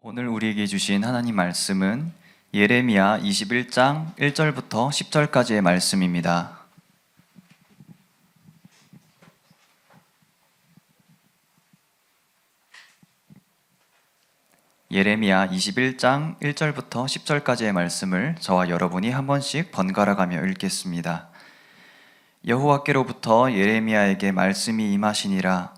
오늘 우리에게 주신 하나님 말씀은 예레미야 21장 1절부터 10절까지의 말씀입니다. 예레미야 21장 1절부터 10절까지의 말씀을 저와 여러분이 한 번씩 번갈아 가며 읽겠습니다. 여호와께로부터 예레미야에게 말씀이 임하시니라.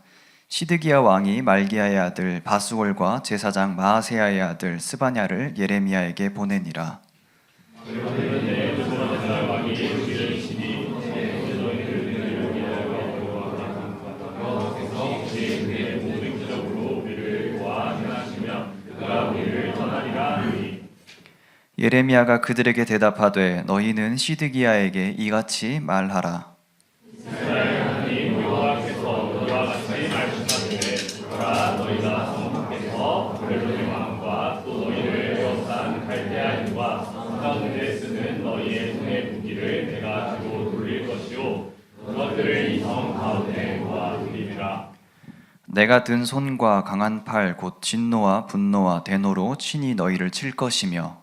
시드기야 왕이 말기야의 아들 바스월과 제사장 마아세야의 아들 스바냐를 예레미야에게 보내니라. 예레미야가 그들에게 대답하되 너희는 시드기야에게 이같이 말하라. 내가 든 손과 강한 팔 곧 진노와 분노와 대노로 친히 너희를 칠 것이며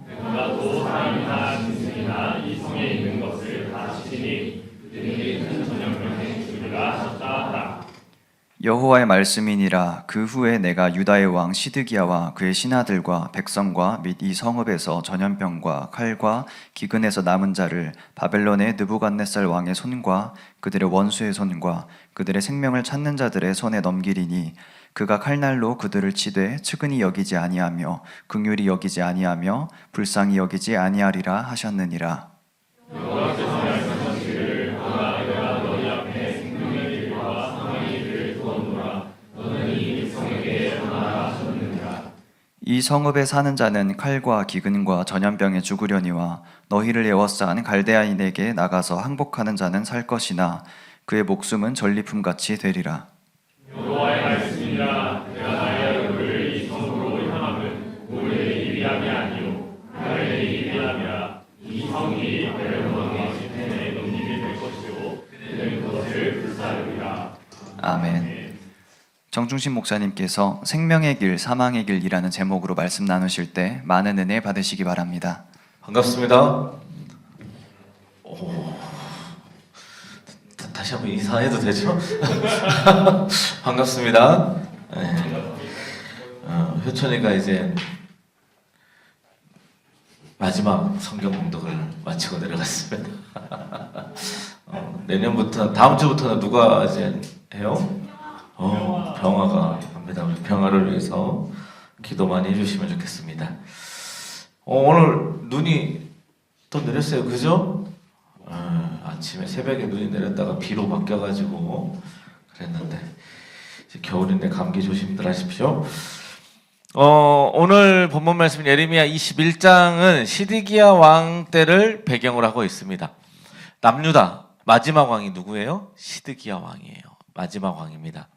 나도 사람이나 짐승이나 이 성에 있는 것을 다 치리니 그들이 큰 전염병에 죽으리라 하셨다 하라. 여호와의 말씀이니라. 그 후에 내가 유다의 왕 시드기야와 그의 신하들과 백성과 및 이 성읍에서 전염병과 칼과 기근에서 남은 자를 바벨론의 느부갓네살 왕의 손과 그들의 원수의 손과 그들의 생명을 찾는 자들의 손에 넘기리니 그가 칼날로 그들을 치되 측은히 여기지 아니하며 긍휼히 여기지 아니하며 불쌍히 여기지 아니하리라 하셨느니라. 여호와께서 말씀하시기를 보라 내가 너희 앞에 생명의 길과 사망의 길을 두었노라. 너는 이 백성에게 전하라 하셨느니라. 이 성읍에 사는 자는 칼과 기근과 전염병에 죽으려니와 너희를 에워싼 갈대아인에게 나가서 항복하는 자는 살 것이나 그의 목숨은 전리품같이 되리라. 여호와의 말씀이라. 내가 나의 얼굴을 이 성으로 향함은 우리의 일이함이 아니요 나의 일이함이라. 이 성이 바벨론 왕의 집행에 넘김이 될 것이요 그들은 그것을 불사르리라. 아멘. 정중신 목사님께서 생명의 길, 사망의 길이라는 제목으로 말씀 나누실 때 많은 은혜 받으시기 바랍니다. 반갑습니다. 다시 한번 인사해도 되죠? 반갑습니다. 네. 효천이가 이제 마지막 성경 공독을 마치고 내려갔습니다. 내년부터 다음 주부터는 누가 이제 해요? 병화가 합니다. 우리 병화를 위해서 기도 많이 해주시면 좋겠습니다. 오늘 눈이 또 내렸어요, 그죠? 아침에 새벽에 눈이 내렸다가 비로 바뀌어가지고 그랬는데 이제 겨울인데 감기 조심들 하십시오. 오늘 본문 말씀 예레미야 21장은 시드기야 왕 때를 배경으로 하고 있습니다. 남유다 마지막 왕이 누구예요? 시드기야 왕이에요. 마지막 왕입니다.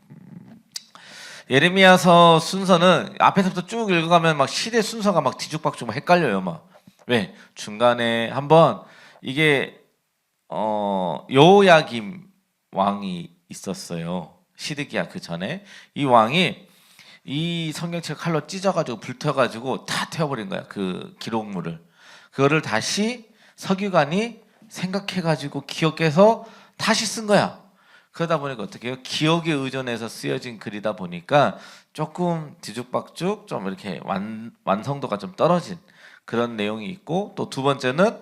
예레미야서 순서는 앞에서부터 쭉 읽어가면 막 시대 순서가 막 뒤죽박죽 막 헷갈려요. 막 왜? 중간에 한번 이게 여호야김 왕이 있었어요. 시드기야 그 전에 이 왕이 이 성경책 칼로 찢어가지고 불태워가지고 다 태워버린 거야. 그 기록물을. 그거를 다시 서기관이 생각해가지고 기억해서 다시 쓴 거야. 그러다 보니까 어떻게 해요? 기억에 의존해서 쓰여진 글이다 보니까 조금 뒤죽박죽 좀 이렇게 완성도가 좀 떨어진 그런 내용이 있고, 또 두 번째는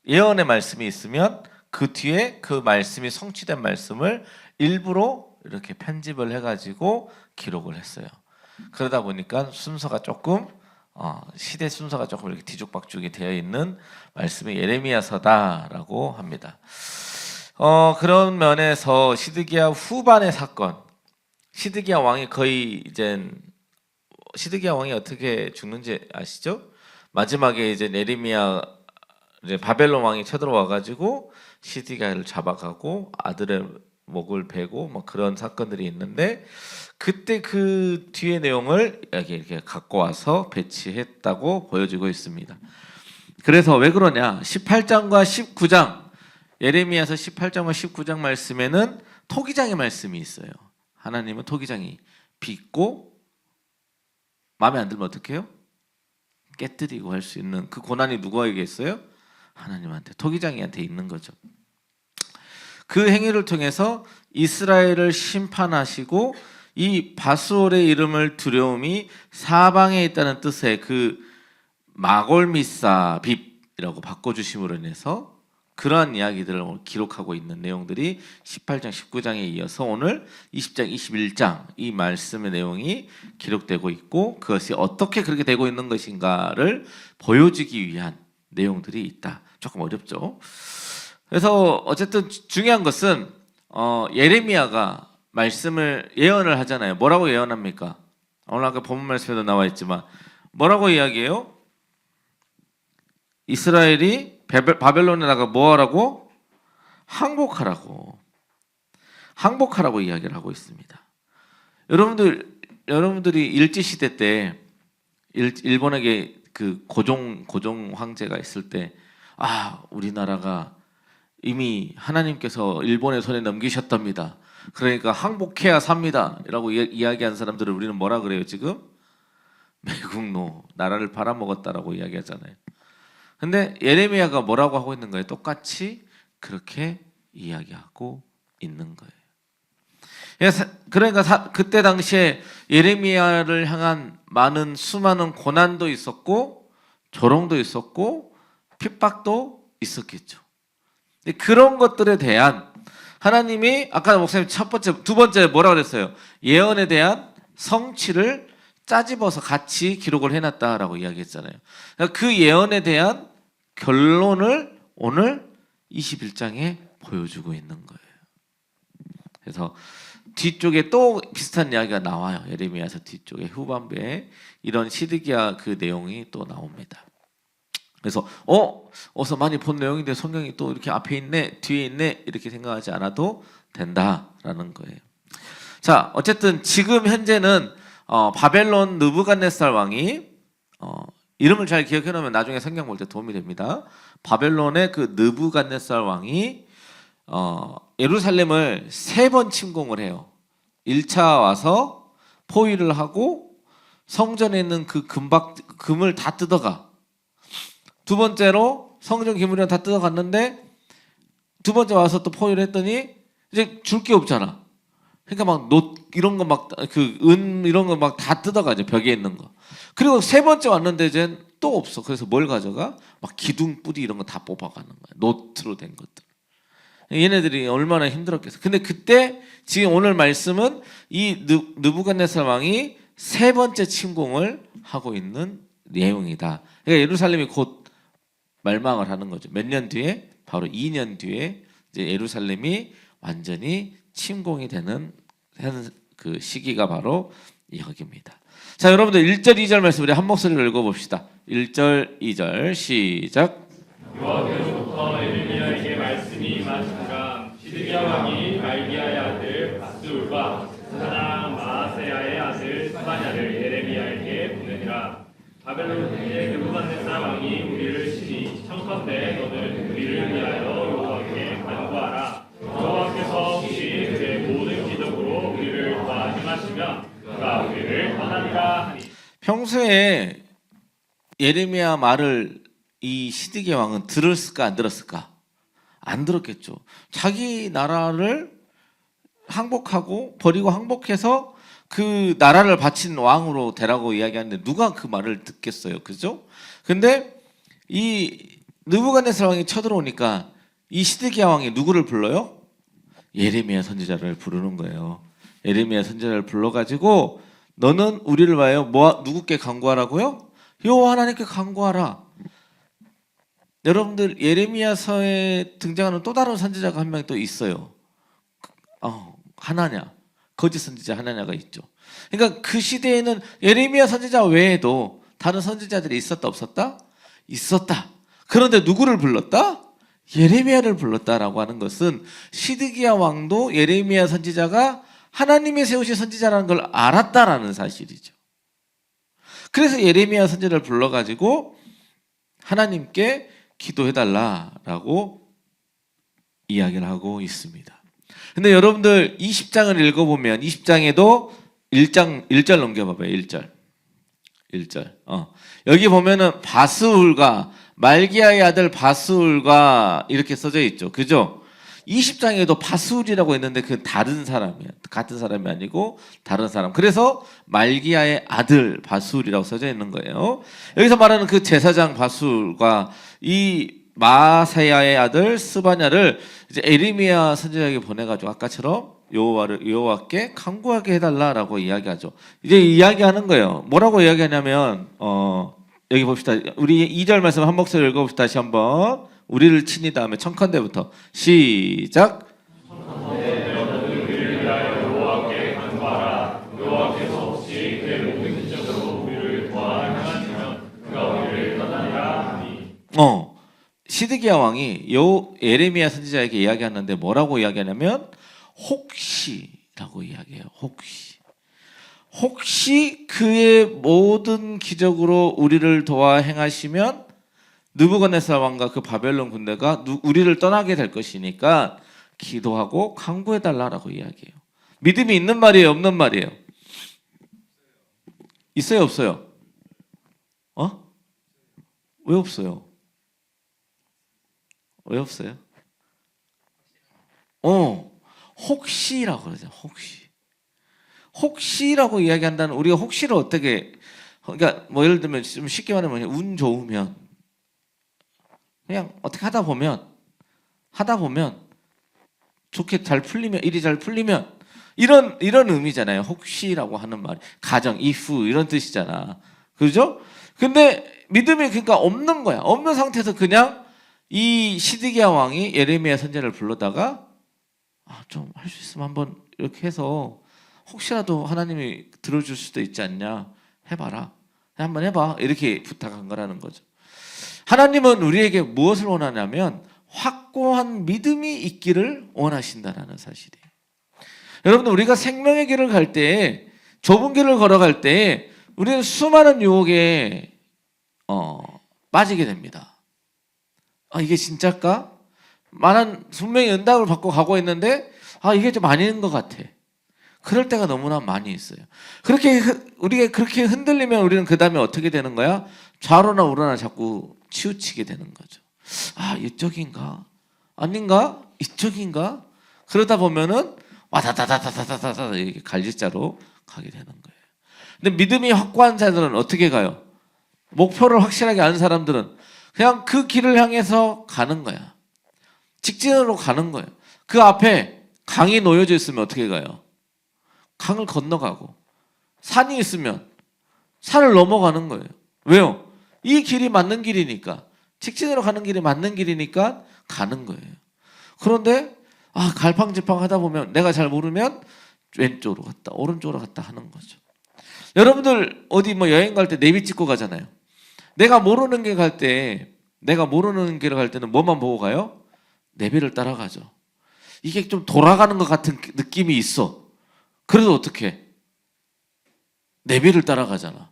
예언의 말씀이 있으면 그 뒤에 그 말씀이 성취된 말씀을 일부러 이렇게 편집을 해가지고 기록을 했어요. 그러다 보니까 순서가 조금 시대 순서가 조금 이렇게 뒤죽박죽이 되어 있는 말씀이 예레미야서다라고 합니다. 그런 면에서 시드기야 후반의 사건, 시드기야 왕이 거의 시드기야 왕이 어떻게 죽는지 아시죠? 마지막에 이제 예레미야 이제 바벨론 왕이 쳐들어와 가지고 시드기야를 잡아가고 아들의 목을 베고 뭐 그런 사건들이 있는데, 그때 그 뒤의 내용을 여기 이렇게 갖고 와서 배치했다고 보여지고 있습니다. 그래서 왜 그러냐? 18장과 19장 예레미야서 18장과 19장 말씀에는 토기장의 말씀이 있어요. 하나님은 토기장이 빚고 마음에 안 들면 어떻게 해요? 깨뜨리고 할 수 있는 그 고난이 누구에게 있어요? 하나님한테, 토기장이한테 있는 거죠. 그 행위를 통해서 이스라엘을 심판하시고 이 바수올의 이름을 두려움이 사방에 있다는 뜻의 그 마골미사 빕이라고 바꿔주심으로 인해서 그러한 이야기들을 기록하고 있는 내용들이 18장 19장에 이어서 오늘 20장 21장 이 말씀의 내용이 기록되고 있고 그것이 어떻게 그렇게 되고 있는 것인가를 보여주기 위한 내용들이 있다. 조금 어렵죠. 그래서 어쨌든 중요한 것은 예레미야가 말씀을 예언을 하잖아요. 뭐라고 예언합니까? 오늘 아까 본문 말씀에도 나와 있지만 뭐라고 이야기해요? 이스라엘이 바벨론에 나가 뭐하라고? 항복하라고 이야기를 하고 있습니다. 여러분들이 일제시대 때 일본에게 그 고종 황제가 있을 때 우리나라가 이미 하나님께서 일본의 손에 넘기셨답니다. 그러니까 항복해야 삽니다 라고 이야기한 사람들을 우리는 뭐라 그래요 지금? 매국노, 나라를 팔아먹었다라고 이야기하잖아요. 근데 예레미야가 뭐라고 하고 있는 거예요? 똑같이 그렇게 이야기하고 있는 거예요. 그러니까 그때 당시에 예레미야를 향한 수많은 고난도 있었고 조롱도 있었고 핍박도 있었겠죠. 그런 것들에 대한 하나님이 아까 목사님 두 번째 뭐라고 그랬어요? 예언에 대한 성취를 짜집어서 같이 기록을 해놨다라고 이야기했잖아요. 그러니까 그 예언에 대한 결론을 오늘 21장에 보여주고 있는 거예요. 그래서 뒤쪽에 또 비슷한 이야기가 나와요. 예레미야서 뒤쪽에 후반부에 이런 시드기야 그 내용이 또 나옵니다. 그래서 어서 많이 본 내용인데 성경이 또 이렇게 앞에 있네, 뒤에 있네 이렇게 생각하지 않아도 된다라는 거예요. 자, 어쨌든 지금 현재는 바벨론 느부갓네살 왕이 이름을 잘 기억해 놓으면 나중에 성경 볼 때 도움이 됩니다. 바벨론의 그 느부갓네살 왕이 예루살렘을 3번 침공을 해요. 1차 와서 포위를 하고 성전에 있는 그 금을 다 뜯어가. 두 번째로 성전 기물이랑 다 뜯어갔는데 두 번째 와서 또 포위를 했더니 이제 줄 게 없잖아. 그러니까 막 노 이런 거 막 그 은 이런 거 막 다 뜯어가죠. 벽에 있는 거. 그리고 세 번째 왔는데 이제 또 없어. 그래서 뭘 가져가? 막 기둥 뿌리 이런 거 다 뽑아가는 거야. 노트로 된 것들. 얘네들이 얼마나 힘들었겠어. 근데 그때 지금 오늘 말씀은 이 느부갓네살 왕이 3번째 침공을 하고 있는 내용이다. 그러니까 예루살렘이 곧 멸망을 하는 거죠. 몇 년 뒤에? 바로 2년 뒤에 이제 예루살렘이 완전히 침공이 되는 그 시기가 바로 여기입니다. 자, 여러분들 1절 2절 말씀 우리 한 목소리로 읽어봅시다. 1절 2절 시작. 여호와께로부터 예레미야에게 말씀이 임하신가 시드기야 왕이 말기야의 아들 바스울과 사장 마아세야의 아들 스바냐를 예레미야에게 보내니라. 바벨론의 느부갓네살 왕이 우리를 치니 청컨대 너는 우리를 위하여 여호와께 간구하라. 여호와께서 혹시 그의 모든 기적으로 우리를 도와주시면 그가 우리를 떠나리라 하니. 평소에 예레미야 말을 이 시드기야 왕은 들었을까 안 들었을까? 안 들었겠죠. 자기 나라를 항복하고 버리고 항복해서 그 나라를 바친 왕으로 되라고 이야기하는데 누가 그 말을 듣겠어요, 그죠? 근데 이 느부갓네살 왕이 쳐들어오니까 이 시드기야 왕이 누구를 불러요? 예레미야 선지자를 부르는 거예요. 예레미야 선지자를 불러가지고 너는 우리를 위하여 누구께 간구하라고요? 여호와 하나님께 간구하라. 여러분들 예레미야서에 등장하는 또 다른 선지자가 한 명이 또 있어요. 하나냐, 거짓 선지자 하나냐가 있죠. 그러니까 그 시대에는 예레미야 선지자 외에도 다른 선지자들이 있었다 없었다? 있었다. 그런데 누구를 불렀다? 예레미야를 불렀다라고 하는 것은 시드기야 왕도 예레미야 선지자가 하나님이 세우신 선지자라는 걸 알았다라는 사실이죠. 그래서 예레미야 선지자를 불러가지고 하나님께 기도해달라라고 이야기를 하고 있습니다. 근데 여러분들 20장을 읽어보면 20장에도 1절 넘겨봐봐요. 1절. 1절. 여기 보면은 바스울과 말기야의 아들 바스울과 이렇게 써져 있죠. 그죠? 20장에도 바스울이라고 했는데 그 다른 사람이에요. 같은 사람이 아니고 다른 사람. 그래서 말기야의 아들 바스울이라고 써져 있는 거예요. 여기서 말하는 그 제사장 바스울과 이 마세야의 아들 스바냐를 이제 에레미야 선지자에게 보내가지고 아까처럼 여호와께 간구하게 해달라라고 이야기하죠. 이제 이야기하는 거예요. 뭐라고 이야기하냐면 여기 봅시다. 우리 2절 말씀 한 목소리 읽어봅시다. 다시 한번. 우리를 친히 다음에 청컨대부터 시작. 시드기야 왕이 예레미야 선지자에게 이야기하는데 뭐라고 이야기하냐면 혹시라고 이야기해요. 혹시 그의 모든 기적으로 우리를 도와 행하시면 느부갓네살 왕과 그 바벨론 군대가 우리를 떠나게 될 것이니까 기도하고 간구해달라라고 이야기해요. 믿음이 있는 말이에요, 없는 말이에요? 있어요, 없어요? 왜 없어요? 왜 없어요? 혹시라고 그러죠. 혹시라고 이야기한다는, 우리가 혹시를 어떻게, 그러니까 뭐 예를 들면 좀 쉽게 말하면 운 좋으면 그냥 어떻게 하다 보면 좋게 잘 풀리면, 일이 잘 풀리면 이런 의미잖아요. 혹시라고 하는 말, 가정, if 이런 뜻이잖아. 그죠? 근데 믿음이 그러니까 없는 거야. 없는 상태에서 그냥 이 시드기야 왕이 예레미야 선지자를 불러다가 좀 할 수 있으면 한번 이렇게 해서 혹시라도 하나님이 들어줄 수도 있지 않냐, 해봐라, 한번 해봐, 이렇게 부탁한 거라는 거죠. 하나님은 우리에게 무엇을 원하냐면 확고한 믿음이 있기를 원하신다라는 사실이에요. 여러분들, 우리가 생명의 길을 갈 때, 좁은 길을 걸어갈 때 우리는 수많은 유혹에 빠지게 됩니다. 이게 진짜일까? 분명히 응답을 받고 가고 있는데 이게 좀 아닌 것 같아. 그럴 때가 너무나 많이 있어요. 우리가 그렇게 흔들리면 우리는 그 다음에 어떻게 되는 거야? 좌로나 우로나 자꾸 치우치게 되는 거죠. 이쪽인가? 아닌가? 이쪽인가? 그러다 보면은 와다다다다다다다 이렇게 갈짓자로 가게 되는 거예요. 근데 믿음이 확고한 자들은 어떻게 가요? 목표를 확실하게 아는 사람들은 그냥 그 길을 향해서 가는 거야. 직진으로 가는 거예요. 그 앞에 강이 놓여져 있으면 어떻게 가요? 강을 건너가고, 산이 있으면 산을 넘어가는 거예요. 왜요? 이 길이 맞는 길이니까, 직진으로 가는 길이 맞는 길이니까 가는 거예요. 그런데 갈팡질팡 하다 보면, 내가 잘 모르면 왼쪽으로 갔다 오른쪽으로 갔다 하는 거죠. 여러분들 어디 여행 갈 때 내비 찍고 가잖아요. 내가 모르는 길 갈 때는 뭐만 보고 가요? 내비를 따라가죠. 이게 좀 돌아가는 것 같은 느낌이 있어. 그래도 어떻게? 내비를 따라가잖아.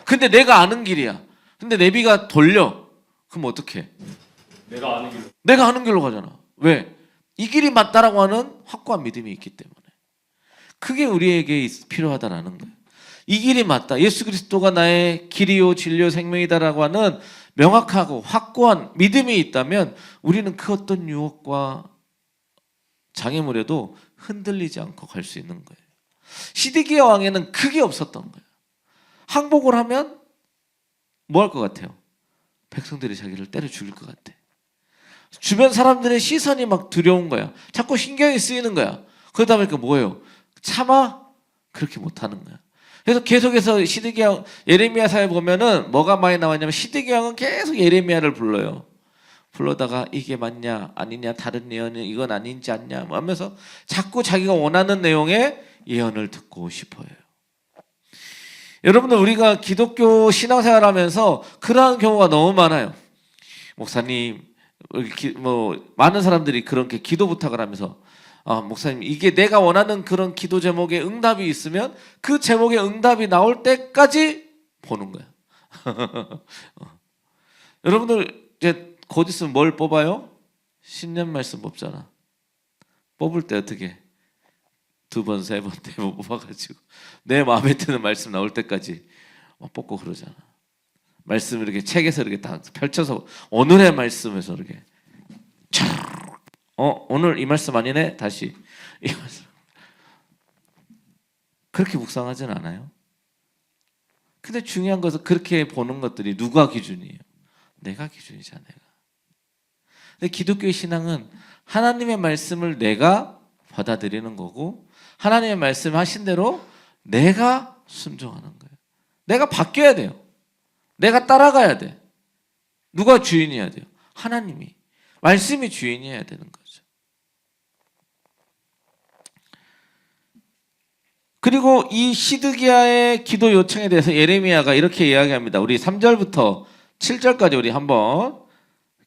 근데 내가 아는 길이야. 근데 내비가 돌려. 그럼 어떻게? 내가 아는 길로 가잖아. 왜? 이 길이 맞다라고 하는 확고한 믿음이 있기 때문에. 그게 우리에게 필요하다라는 거예요. 이 길이 맞다. 예수 그리스도가 나의 길이요 진리요 생명이다라고 하는 명확하고 확고한 믿음이 있다면 우리는 그 어떤 유혹과 장애물에도 흔들리지 않고 갈 수 있는 거예요. 시드기야 왕에는 그게 없었던 거예요. 항복을 하면 뭐 할 것 같아요? 백성들이 자기를 때려 죽일 것 같아. 주변 사람들의 시선이 막 두려운 거야. 자꾸 신경이 쓰이는 거야. 그러다 보니까 뭐예요? 차마 그렇게 못하는 거야. 그래서 계속해서 예레미야서에 보면은 뭐가 많이 나왔냐면 시드기야 왕은 계속 예레미야를 불러요. 불러다가 이게 맞냐 아니냐, 다른 예언이 이건 아닌지 않냐 하면서 자꾸 자기가 원하는 내용의 예언을 듣고 싶어요. 여러분들, 우리가 기독교 신앙생활하면서 그러한 경우가 너무 많아요. 목사님, 많은 사람들이 그렇게 기도 부탁을 하면서 목사님, 이게 내가 원하는 그런 기도 제목에 응답이 있으면 그 제목에 응답이 나올 때까지 보는 거야. 여러분들, 이제 곧 있으면 뭘 뽑아요? 신년 말씀 뽑잖아. 뽑을 때 어떻게? 2번, 3번 뽑아가지고 내 마음에 드는 말씀 나올 때까지 막 뽑고 그러잖아. 말씀 이렇게 책에서 이렇게 다 펼쳐서 오늘의 말씀에서 이렇게 오늘 이 말씀 아니네 다시 이 말씀. 그렇게 묵상하진 않아요. 근데 중요한 것은 그렇게 보는 것들이 누가 기준이에요? 내가 기준이잖아. 내가. 근데 기독교의 신앙은 하나님의 말씀을 내가 받아들이는 거고 하나님의 말씀 하신 대로 내가 순종하는 거예요. 내가 바뀌어야 돼요. 내가 따라가야 돼. 누가 주인이어야 돼요? 하나님이. 말씀이 주인이어야 되는 거죠. 그리고 이 시드기야의 기도 요청에 대해서 예레미야가 이렇게 이야기합니다. 우리 3절부터 7절까지 우리 한번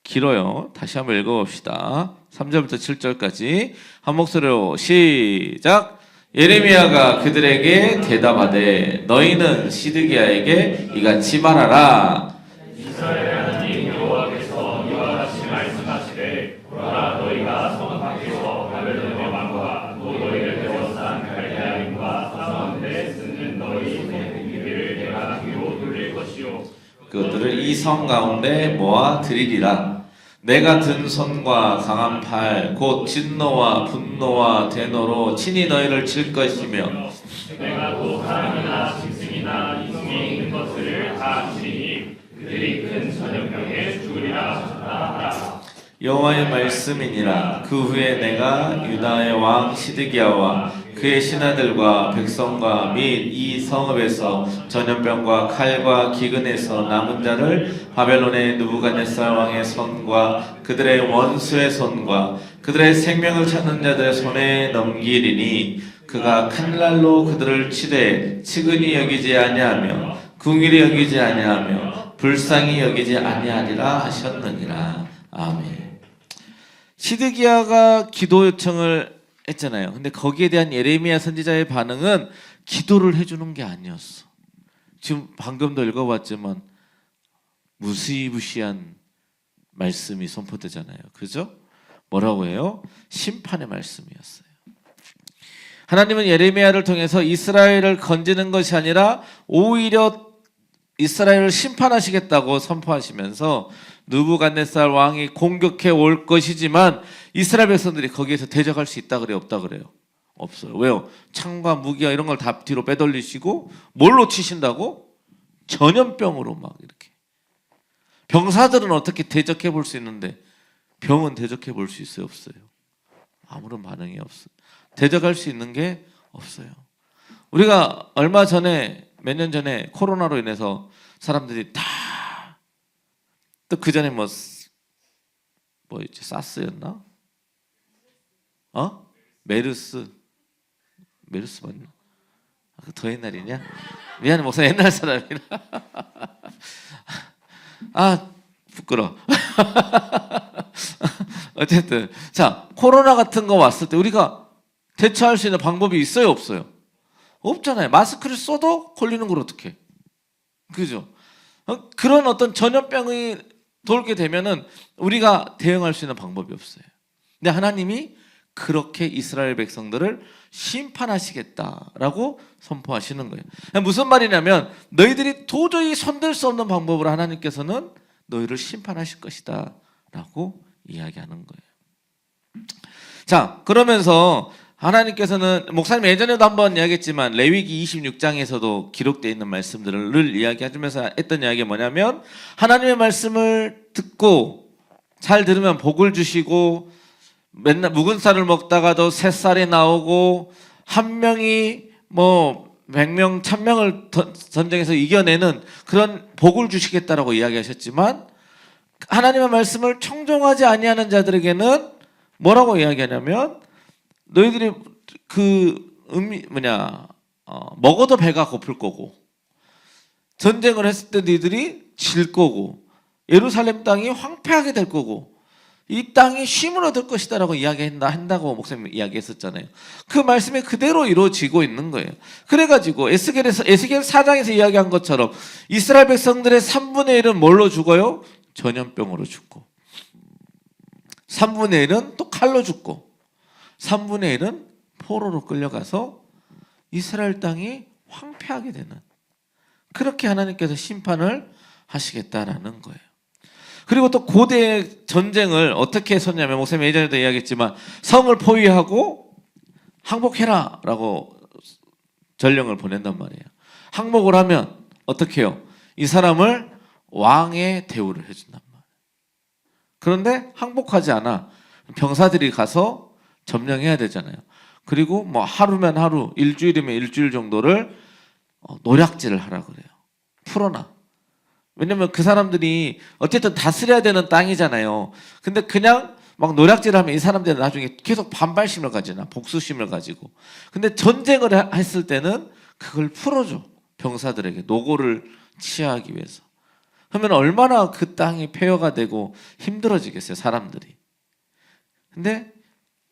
길어요. 다시 한번 읽어봅시다. 3절부터 7절까지 한 목소리로 시작. 예레미야가 그들에게 대답하되 너희는 시드기야에게 이같이 말하라. 이스라엘 하나님 여호와께서 이와 같이 말씀하시되 보라 너희가 성 밖에서 바벨론의 왕과 또 너희를 베어싼 갈대아인과 싸우는데 쓰는 너희 무기를 내가 뒤로 돌릴 것이요 그것들을 이 성 가운데 모아 드리리라. 내가 든 손과 강한 팔 곧 진노와 분노와 대노로 친히 너희를 칠 것이며 내가 또 사람이나 짐승이나 이성에 있는 것들을 다 치리니 그들이 큰 전염병에 죽으리라 하라. 여호와의 말씀이니라. 그 후에 내가 유다의 왕 시드기야와 그의 신하들과 백성과 및 이 성읍에서 전염병과 칼과 기근에서 남은 자를 바벨론의 느부갓네살 왕의 손과 그들의 원수의 손과 그들의 생명을 찾는 자들의 손에 넘기리니 그가 칼날로 그들을 치되 치근히 여기지 아니하며 궁일이 여기지 아니하며 불쌍히 여기지 아니하리라 하셨느니라. 아멘. 시드기야가 기도 요청을 했잖아요. 근데 거기에 대한 예레미야 선지자의 반응은 기도를 해주는 게 아니었어. 지금 방금도 읽어봤지만 무시무시한 말씀이 선포되잖아요. 그죠? 뭐라고 해요? 심판의 말씀이었어요. 하나님은 예레미야를 통해서 이스라엘을 건지는 것이 아니라 오히려 이스라엘을 심판하시겠다고 선포하시면서 느부갓네살 왕이 공격해 올 것이지만 이스라엘 백성들이 거기에서 대적할 수 있다 그래요? 없다 그래요? 없어요. 왜요? 창과 무기와 이런 걸 다 뒤로 빼돌리시고 뭘로 치신다고? 전염병으로 막 이렇게. 병사들은 어떻게 대적해 볼 수 있는데 병은 대적해 볼 수 있어요? 없어요? 아무런 반응이 없어요. 대적할 수 있는 게 없어요. 우리가 얼마 전에 몇 년 전에 코로나로 인해서 사람들이 다 또 그 전에 뭐였지? 사스였나? 메르스 맞나? 더 옛날이냐? 미안해 목사 옛날 사람이라. 부끄러워. 어쨌든 자 코로나 같은 거 왔을 때 우리가 대처할 수 있는 방법이 있어요 없어요? 없잖아요. 마스크를 써도 걸리는 걸 어떻게? 그죠? 그런 어떤 전염병이 돌게 되면은 우리가 대응할 수 있는 방법이 없어요. 근데 하나님이 그렇게 이스라엘 백성들을 심판하시겠다라고 선포하시는 거예요. 무슨 말이냐면 너희들이 도저히 손댈 수 없는 방법으로 하나님께서는 너희를 심판하실 것이다 라고 이야기하는 거예요. 자 그러면서 하나님께서는 목사님 예전에도 한번 이야기했지만 레위기 26장에서도 기록되어 있는 말씀들을 이야기하면서 했던 이야기가 뭐냐면 하나님의 말씀을 듣고 잘 들으면 복을 주시고 맨날 묵은 쌀을 먹다가도 새 쌀이 나오고 한 명이 100명 1000명을 전쟁에서 이겨내는 그런 복을 주시겠다라고 이야기하셨지만 하나님의 말씀을 청종하지 아니하는 자들에게는 뭐라고 이야기하냐면 너희들이 먹어도 배가 고플 거고 전쟁을 했을 때 너희들이 질 거고 예루살렘 땅이 황폐하게 될 거고 이 땅이 쉼을 얻을 것이다 라고 한다고 목사님 이야기했었잖아요. 그 말씀이 그대로 이루어지고 있는 거예요. 그래가지고 에스겔 4장에서 이야기한 것처럼 이스라엘 백성들의 3분의 1은 뭘로 죽어요? 전염병으로 죽고 3분의 1은 또 칼로 죽고 3분의 1은 포로로 끌려가서 이스라엘 땅이 황폐하게 되는 그렇게 하나님께서 심판을 하시겠다라는 거예요. 그리고 또 고대 전쟁을 어떻게 했었냐면 목사님 예전에도 이야기했지만 성을 포위하고 항복해라 라고 전령을 보낸단 말이에요. 항복을 하면 어떻게 해요? 이 사람을 왕의 대우를 해준단 말이에요. 그런데 항복하지 않아 병사들이 가서 점령해야 되잖아요. 그리고 뭐 하루면 하루, 일주일이면 일주일 정도를 노략질을 하라 그래요. 풀어놔. 왜냐면 그 사람들이 어쨌든 다스려야 되는 땅이잖아요. 근데 그냥 막 노략질을 하면 이 사람들은 나중에 계속 반발심을 가지나 복수심을 가지고. 근데 전쟁을 했을 때는 그걸 풀어줘. 병사들에게 노고를 취하기 위해서. 그러면 얼마나 그 땅이 폐허가 되고 힘들어지겠어요, 사람들이. 근데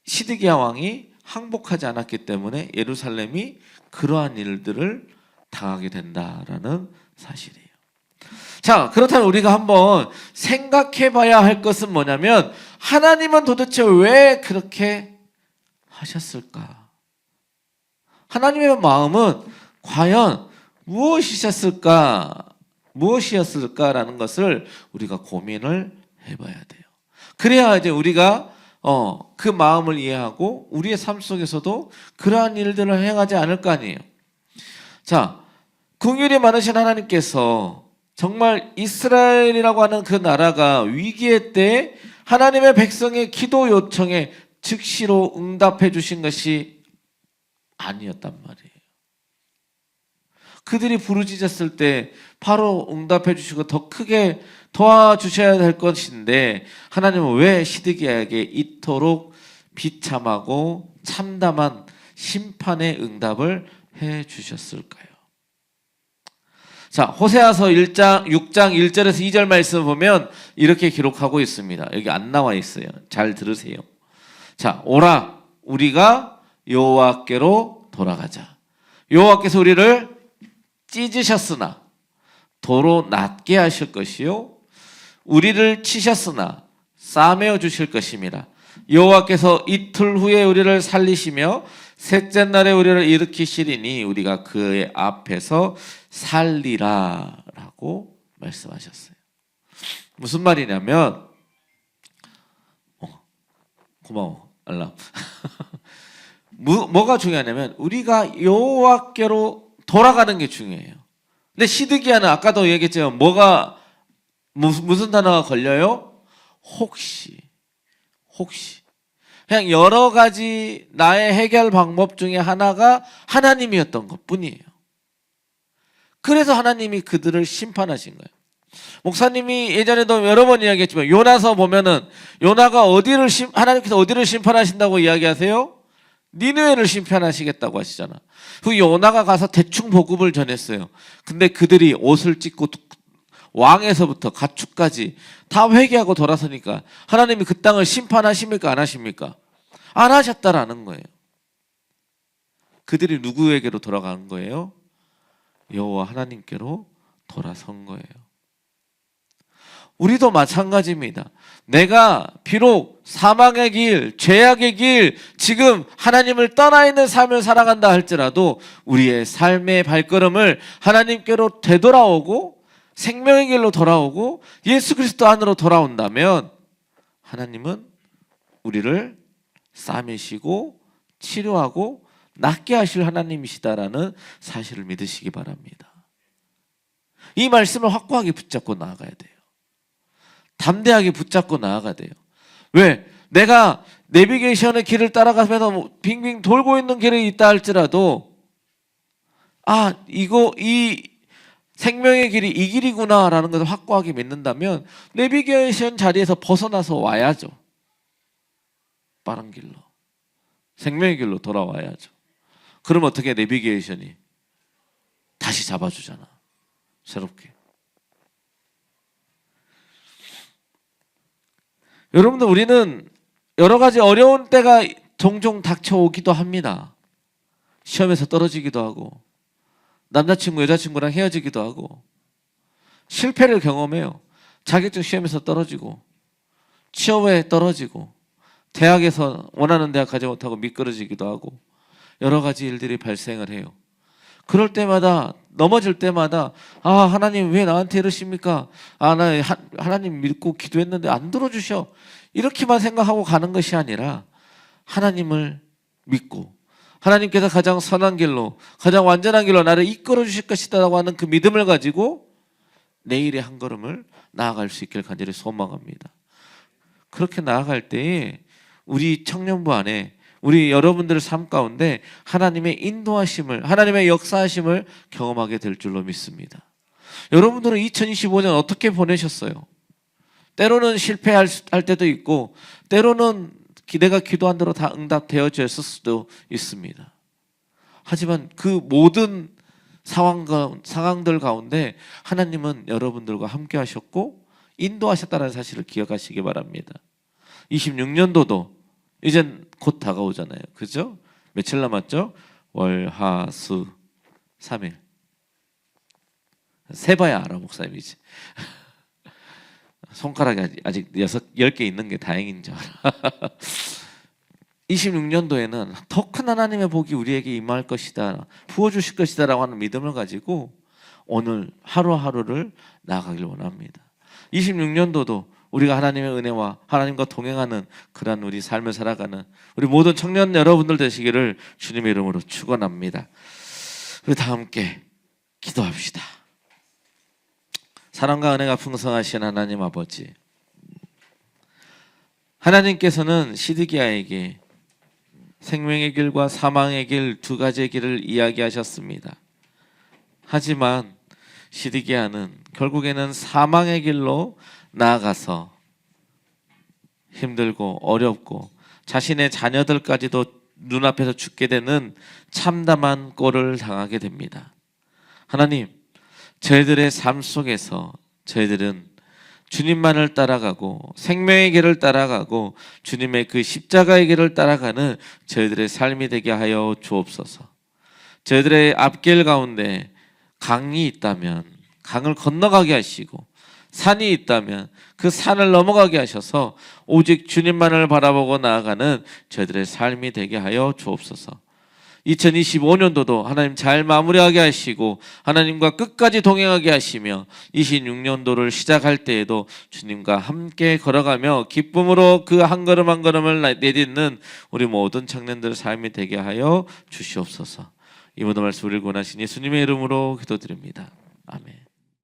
시드기야 왕이 항복하지 않았기 때문에 예루살렘이 그러한 일들을 당하게 된다라는 사실이에요. 자, 그렇다면 우리가 한번 생각해 봐야 할 것은 뭐냐면 하나님은 도대체 왜 그렇게 하셨을까? 하나님의 마음은 과연 무엇이었을까라는 것을 우리가 고민을 해봐야 돼요. 그래야 이제 우리가 그 마음을 이해하고 우리의 삶 속에서도 그러한 일들을 행하지 않을 거 아니에요. 자, 긍휼이 많으신 하나님께서 정말 이스라엘이라고 하는 그 나라가 위기의 때에 하나님의 백성의 기도 요청에 즉시로 응답해 주신 것이 아니었단 말이에요. 그들이 부르짖었을 때 바로 응답해 주시고 더 크게 도와주셔야 될 것인데 하나님은 왜 시드기야에게 이토록 비참하고 참담한 심판의 응답을 해 주셨을까요? 자, 호세아서 6장 1절에서 2절 말씀 보면 이렇게 기록하고 있습니다. 여기 안 나와 있어요. 잘 들으세요. 자, 오라 우리가 여호와께로 돌아가자. 여호와께서 우리를 찢으셨으나 도로 낮게 하실 것이요 우리를 치셨으나 싸매어 주실 것임이라. 여호와께서 이틀 후에 우리를 살리시며 셋째 날에 우리를 일으키시리니 우리가 그의 앞에서 살리라 라고 말씀하셨어요. 무슨 말이냐면 고마워 알람 뭐가 중요하냐면 우리가 여호와께로 돌아가는 게 중요해요. 근데 시드기야는 아까도 얘기했지만 무슨 단어가 걸려요? 혹시 그냥 여러 가지 나의 해결 방법 중에 하나가 하나님이었던 것 뿐이에요. 그래서 하나님이 그들을 심판하신 거예요. 목사님이 예전에도 여러 번 이야기했지만 요나서 보면은 요나가 하나님께서 어디를 심판하신다고 이야기하세요? 니느웨를 심판하시겠다고 하시잖아. 그 요나가 가서 대충 복음을 전했어요. 근데 그들이 옷을 찢고 왕에서부터 가축까지 다 회개하고 돌아서니까 하나님이 그 땅을 심판하십니까? 안 하십니까? 안 하셨다라는 거예요. 그들이 누구에게로 돌아간 거예요? 여호와 하나님께로 돌아선 거예요. 우리도 마찬가지입니다. 내가 비록 사망의 길, 죄악의 길, 지금 하나님을 떠나 있는 삶을 살아간다 할지라도 우리의 삶의 발걸음을 하나님께로 되돌아오고 생명의 길로 돌아오고 예수 그리스도 안으로 돌아온다면 하나님은 우리를 싸매시고 치료하고 낫게 하실 하나님이시다라는 사실을 믿으시기 바랍니다. 이 말씀을 확고하게 붙잡고 나아가야 돼요. 담대하게 붙잡고 나아가야 돼요. 왜? 내가 내비게이션의 길을 따라가면서 빙빙 돌고 있는 길이 있다 할지라도 이 생명의 길이 이 길이구나라는 것을 확고하게 믿는다면 내비게이션 자리에서 벗어나서 와야죠. 빠른 길로. 생명의 길로 돌아와야죠. 그럼 어떻게 내비게이션이 다시 잡아주잖아. 새롭게. 여러분들 우리는 여러 가지 어려운 때가 종종 닥쳐오기도 합니다. 시험에서 떨어지기도 하고 남자친구 여자친구랑 헤어지기도 하고 실패를 경험해요. 자격증 시험에서 떨어지고 취업에 떨어지고 대학에서 원하는 대학 가지 못하고 미끄러지기도 하고 여러 가지 일들이 발생을 해요. 그럴 때마다 넘어질 때마다 아 하나님 왜 나한테 이러십니까? 아 나 하나님 믿고 기도했는데 안 들어주셔. 이렇게만 생각하고 가는 것이 아니라 하나님을 믿고 하나님께서 가장 선한 길로 가장 완전한 길로 나를 이끌어 주실 것이다라고 하는 그 믿음을 가지고 내일의 한 걸음을 나아갈 수 있길 간절히 소망합니다. 그렇게 나아갈 때에 우리 청년부 안에 우리 여러분들의 삶 가운데 하나님의 인도하심을 하나님의 역사하심을 경험하게 될 줄로 믿습니다. 여러분들은 2025년 어떻게 보내셨어요? 때로는 실패할 때도 있고 때로는 내가 기도한 대로 다 응답되어졌을 수도 있습니다. 하지만 그 모든 상황들 가운데 하나님은 여러분들과 함께 하셨고 인도하셨다는 사실을 기억하시기 바랍니다. 26년도도 이젠 곧 다가오잖아요. 그죠? 며칠 남았죠? 월, 화, 수, 3일. 세봐야 알아, 목사님이지. 손가락이 아직 10개 있는 게 다행인 줄 알아. 26년도에는 더 큰 하나님의 복이 우리에게 임할 것이다, 부어주실 것이다 라고 하는 믿음을 가지고 오늘 하루하루를 나아가길 원합니다. 26년도도 우리가 하나님의 은혜와 하나님과 동행하는 그런 우리 삶을 살아가는 우리 모든 청년 여러분들 되시기를 주님의 이름으로 축원합니다. 우리 다 함께 기도합시다. 사랑과 은혜가 풍성하신 하나님 아버지, 하나님께서는 시드기야에게 생명의 길과 사망의 길 두 가지의 길을 이야기하셨습니다. 하지만 시드기야는 결국에는 사망의 길로 나아가서 힘들고 어렵고 자신의 자녀들까지도 눈앞에서 죽게 되는 참담한 꼴을 당하게 됩니다. 하나님, 저희들의 삶 속에서 저희들은 주님만을 따라가고 생명의 길을 따라가고 주님의 그 십자가의 길을 따라가는 저희들의 삶이 되게 하여 주옵소서. 저희들의 앞길 가운데 강이 있다면 강을 건너가게 하시고 산이 있다면 그 산을 넘어가게 하셔서 오직 주님만을 바라보고 나아가는 저희들의 삶이 되게 하여 주옵소서. 2025년도도 하나님 잘 마무리하게 하시고 하나님과 끝까지 동행하게 하시며 26년도를 시작할 때에도 주님과 함께 걸어가며 기쁨으로 그 한 걸음 한 걸음을 내딛는 우리 모든 청년들 삶이 되게 하여 주시옵소서. 이 모든 말씀 우리를 권하신 예수님의 이름으로 기도드립니다. 아멘.